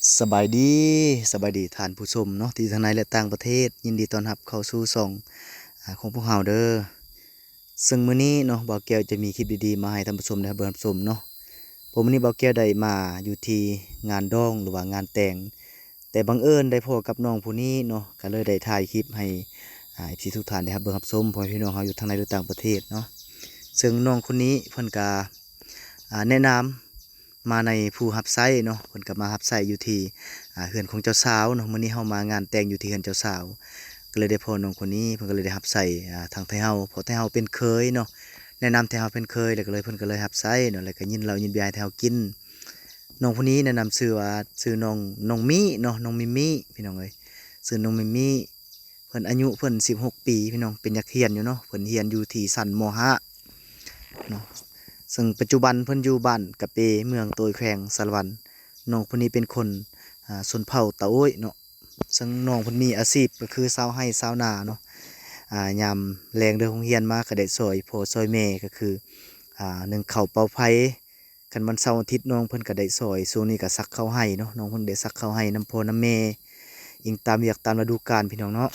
สบายดีสบายดีท่านผู้ชมเนาะที่ทางในและต่างประเทศยินดีต้อนรับเข้าสู่ช่องของพวกเราเด้อซึ่งมื้อนี้เนาะบ่าวแก้วจะมีคลิปดีๆมาให้ท่านผู้ชมได้รับชมเนาะผมมื้อนี้บ่าวแก้วได้มาอยู่ที่งานดองหรือว่างานแต่งแต่บังเอิญได้พบกับน้องผู้นี้เนาะก็เลยได้ถ่ายคลิปให้FC ทุกท่านได้รับชมพ่อพี่น้องเฮาอยู่ทางในและต่างประเทศเนาะซึ่งน้องคนนี้เพิ่นก็แนะนำมาในผู้รับใช้เนาะเพิ่นก็มารับใช้อยู่ที่ เฮือนของเจ้าสาวเนาะมื้อนี้เฮามางานแต่งอยู่ที่เฮือนเจ้าสาวก็เลยได้พ่อน้องคนนี้เพิ่นก็เลยได้รับใช้ทางไทเฮาเพราะไทเฮาเป็นเคยเนาะแนะนำไทเฮาเป็นเคยแล้วก็เลยเพิ่นก็เลยรับใช้เนาะแล้วก็ยินเหล้ายินเบียร์ให้ไทเฮากินน้องคนนี้แนะนำชื่อว่าชื่อน้องมิเนาะน้องมิมิพี่น้องเอ้ยชื่อน้องมิมิเพิ่นอายุเพิ่น16ปีพี่น้องเป็นนักเรียนอยู่เนาะเพิ่นเรียนอยู่ที่ชั้นมห้าเนาะซึ่งปัจจุบันเพิ่นอยู่บ้านกะเปเมืองโตยแขวงสารวันน้องคนนี้เป็นคนชนเผ่าตะโอ้ยเนาะ ซึ่งน้องเพิ่นมีอาชีพก็คือชาวไร่ชาวนาเนาะยามแลงเด้อโรงเรียนมาก็ได้ช่วยพ่อช่วยแม่ก็คือนึ่งข้าวเป่าไผคันวันเสาร์อาทิตย์น้องเพิ่นก็ได้ช่วยช่วงนี้ก็ซักข้าวให้เนาะน้องเพิ่นได้ซักข้าวให้นำพ่อนำแม่อิงตามเวียกตามฤดูกาลพี่น้องเนาะ